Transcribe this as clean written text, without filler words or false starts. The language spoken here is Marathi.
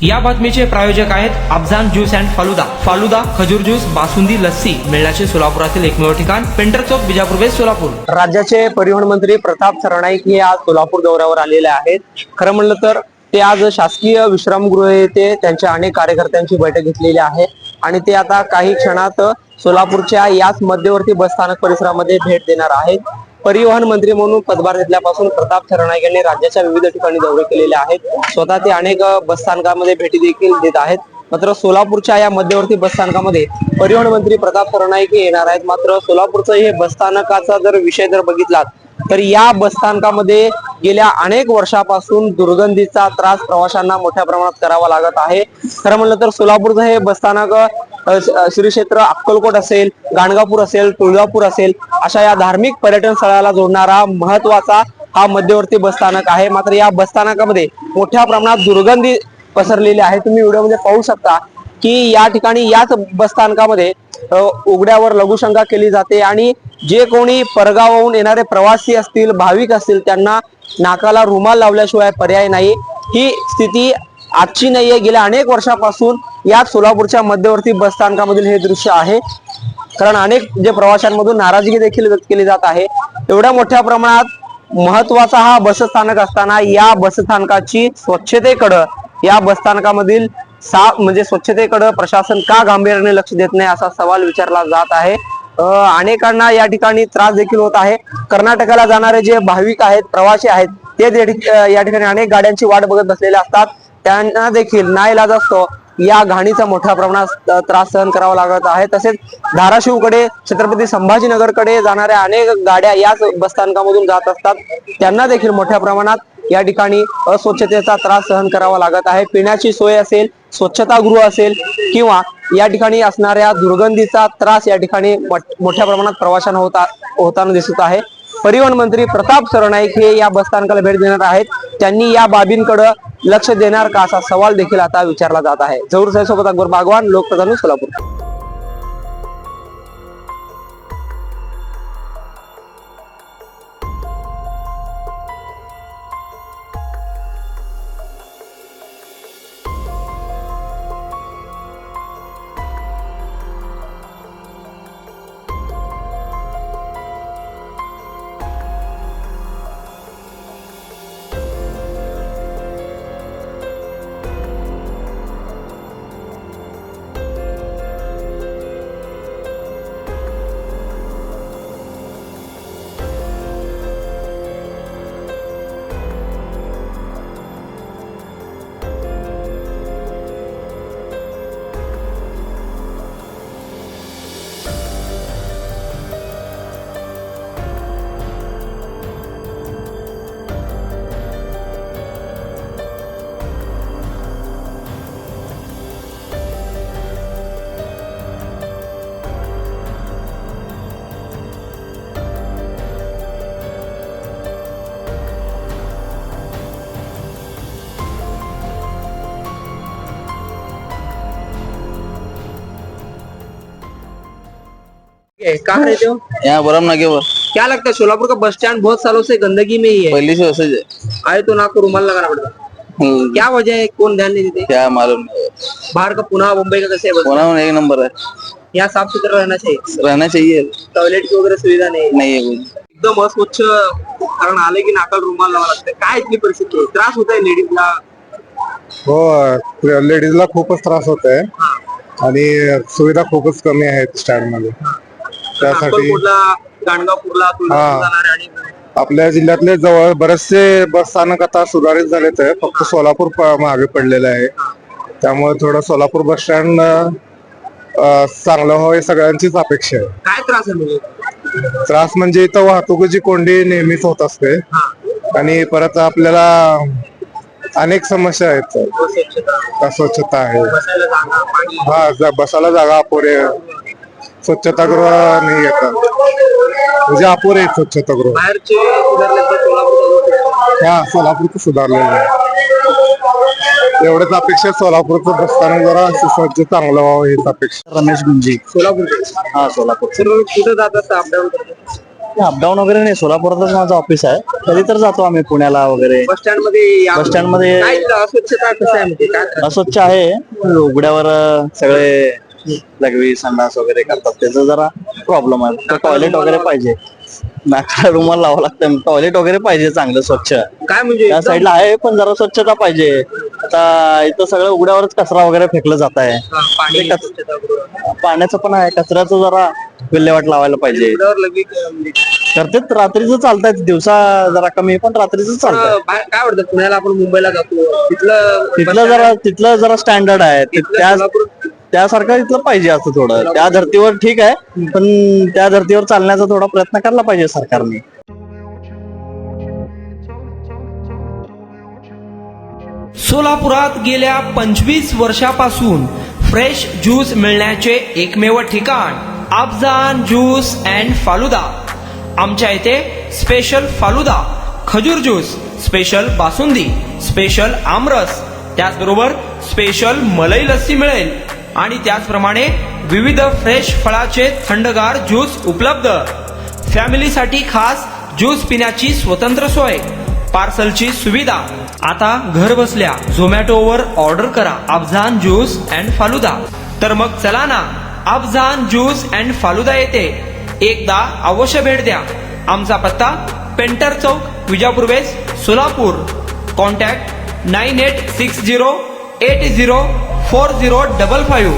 या बातमीचे प्रायोजक आहेत अफजान ज्यूस अँड फालुदा खजूर ज्यूस बासुंदी लस्सी मिळण्याचे सोलापुरातील एकमेव ठिकाण पेंटर चौक बिजापूर वेस्ट सोलापूर। राज्याचे परिवहन मंत्री प्रताप सरनाईक हे आज सोलापूर दौऱ्यावर आलेले आहेत। खरं म्हणलं तर ते आज शासकीय विश्रामगृह येथे त्यांच्या अनेक कार्यकर्त्यांची बैठक घेतलेली आहे आणि ते आता काही क्षणात सोलापूरच्या याच मध्यवर्ती बसस्थानक परिसरामध्ये भेट देणार आहेत। परिवहन मंत्री म्हणून पदभार घेतल्यापासून प्रताप सरनाईक यांनी राज्याच्या विविध ठिकाणी दौरे केलेले आहेत। स्वतः ते अनेक बसस्थानकामध्ये भेटी देखील देत आहेत। मात्र सोलापूरच्या या मध्यवर्ती बसस्थानकामध्ये परिवहन मंत्री प्रताप सरनाईक हे येणार आहेत। मात्र सोलापूरचं हे बसस्थानकाचा जर विषय जर बघितला तर या बसस्थानकामध्ये गेल्या अनेक वर्षापासून दुर्गंधीचा त्रास प्रवाशांना मोठ्या प्रमाणात करावा लागत आहे। खरं म्हणलं तर सोलापूरचं हे बसस्थानक श्री क्षेत्र अक्कलकोट असेल, गाणगापूर असेल, तुळजापूर असेल अशा या धार्मिक पर्यटन स्थळाला जोडणारा महत्वाचा हा मध्यवर्ती बसस्थानक आहे। मात्र या बसस्थानकामध्ये मोठ्या प्रमाणात दुर्गंधी पसरलेली आहे। तुम्ही व्हिडिओमध्ये पाहू शकता की या ठिकाणी याच बसस्थानकामध्ये उघड्यावर लघुशंका केली जाते आणि जे कोणी परगावाहून येणारे प्रवासी असतील, भाविक असतील त्यांना नाकाला रुमाल लावल्याशिवाय पर्याय नाही। ही स्थिती आजची नाहीये, गेल्या अनेक वर्षापासून या सोलापूरच्या मध्यवर्ती बसस्थानकामधील हे दृश्य आहे। कारण अनेक जे प्रवाशांमधून नाराजगी देखील व्यक्त केली जात आहे। एवढ्या मोठ्या प्रमाणात महत्वाचा हा बसस्थानक असताना या बसस्थानकाची स्वच्छतेकडे या बसस्थानकामधील स्वच्छतेकडे प्रशासन का गांभीर्याने लक्ष देत नाही असा सवाल विचारला जात आहे। अनेकांना या ठिकाणी त्रास देखील होत आहे। कर्नाटकाला जाणारे जे भाविक आहेत, प्रवासी आहेत ते या ठिकाणी अनेक गाड्यांची वाट बघत बसलेले असतात। त्यांना देखील नाईलाज असतो या घाणीचा मोठ्या प्रमाणात त्रास सहन करावा लागत आहे। तसेच धाराशिवकडे, छत्रपती संभाजीनगरकडे जाणाऱ्या अनेक गाड्या याच बसस्थानकामधून जात असतात। त्यांना देखील मोठ्या प्रमाणात या ठिकाणी अस्वच्छतेचा त्रास सहन करावा लागत आहे। पिण्याची सोय असेल, स्वच्छतागृह असेल किंवा या ठिकाणी असणाऱ्या दुर्गंधीचा त्रास या ठिकाणी मोठ्या प्रमाणात प्रवाशांना होताना दिसत आहे। परिवहन मंत्री प्रताप सरनाईक हे या बसस्थानकाला भेट देणार आहेत। त्यांनी या बाबींकडे लक्ष देणार का असा सवाल देखील आता विचारला जात आहे। जहूर साहेब सोबत अकबर बागवान, लोकप्रधान सोलापूर। कहाँ रहते हो? यहाँ बरम नाके पर। क्या लगता है सोलापुर का बस स्टैंड बहुत सालों से गंदगी में ही है? पहले से वैसे ही है। आए तो नाक को रुमाल लगाना पड़ता है। क्या वजह है, कौन ध्यान नहीं देते? क्या मालूम नहीं। बाहर का पुणे मुंबई का कैसे है बस? पुणे में एक नंबर है। यहाँ साफ सुथरा रहना चाहिए। रहना चाहिए। टॉयलेट की वगैरे सुविधा नाही नहीं है कुछ। एकदम अस्वच्छ, कारण आले की नाकाला रुमाल लावा लागते। काय इथली परिस्थिती आहे? त्रास होत आहे लेडीजला? हो, लेडीजला खूपच त्रास होत आहे आणि सुविधा खूपच कमी आहेत स्टँड मध्ये। त्यासाठी अक्कलकोटला, गाणगापूरला, तुळजापूरला जाणारे आणि आपल्या जिल्ह्यातले जवळ बरेचसे बस स्थानक आता सुधारित झालेत आहे। फक्त सोलापूर मागे पडलेलं आहे। त्यामुळे थोडं सोलापूर बस स्टँड चांगलं व्हावं ही सगळ्यांचीच अपेक्षा आहे। काय त्रास आहे म्हणजे? त्रास म्हणजे इथं वाहतुकीची कोंडी नेहमीच होत असते आणि परत आपल्याला अनेक समस्या आहेत। अस्वच्छता आहे, बसायला जागा, पाणी, बसायला जागा अपुरे, स्वच्छतागृह नाही येतात, म्हणजे अपुरे आहेत स्वच्छतागृह। बाहेरचे सुधारले तर सोलापूर सोलापूरचं सुधारलेलं आहे। एवढंच अपेक्षा सोलापूरचं बसस्थानक जरा सुसज्ज चांगलं व्हावं हीच अपेक्षा। रमेश गुंजी। सोलापूर हाँ सोलापूर। सर कुठे जात असता अपडाऊन करतो? अपडाऊन वगैरे नाही, सोलापुरातच माझं ऑफिस आहे. कधी तर जातो आम्ही पुण्याला वगैरे. बस स्टँड मध्ये बस स्टँड मध्ये काय इथलं अस्वच्छता कसं आहे म्हणजे काय त्रास? अस्वच्छ आहे. उघड्यावर सगळे लघवी संडास वगैरे करतात, त्याचा जरा प्रॉब्लेम आहे. टॉयलेट वगैरे पाहिजे, नाकाला रुमाल लावावं लागतं. टॉयलेट वगैरे पाहिजे चांगलं स्वच्छ. काय म्हणजे त्या साईडला आहे पण जरा स्वच्छता पाहिजे. आता इथं सगळं उघड्यावरच कचरा वगैरे फेकलं जात आहे. पाणी स्वच्छतागृह. पाण्याचं पण आहे, कचऱ्याचं जरा विल्हेवाट लावायला पाहिजे. उघड्यावर लगेच म्हणजे करतेच, रात्रीचं चालतायत, दिवसा जरा कमी पण रात्रीचं चालतंय. काय वाटतं पुण्याला आपण मुंबईला जातो तिथलं जरा स्टँडर्ड आहे. त्यासारखं इथलं पाहिजे असं थोडं. त्या धर्तीवर ठीक आहे पण त्या धर्तीवर चालण्याचा थोडा प्रयत्न करायला पाहिजे सरकारने. सोलापुरात गेल्या 25 वर्षापासून फ्रेश ज्यूस मिळण्याचे एकमेव ठिकाण अफजान ज्यूस अँड फालुदा. आमच्या इथे स्पेशल फालुदा, खजूर ज्यूस, स्पेशल बासुंदी, स्पेशल आमरस, त्याचबरोबर स्पेशल मलई लस्सी मिळेल आणि त्याचप्रमाणे विविध फ्रेश फळाचे थंडगार ज्यूस उपलब्ध. फॅमिलीसाठी खास ज्यूस पिण्याची स्वतंत्र सोय, पार्सलची सुविधा. आता घर बसल्या झोमॅटोवर ऑर्डर करा अफजान ज्यूस अँड फालुदा. तर मग चला ना अफजान ज्यूस अँड फालुदा येथे एकदा अवश्य भेट द्या. आमचा पत्ता पेंटर चौक, विजापूर वेस्ट, सोलापूर. कॉन्टॅक्ट 9860804055.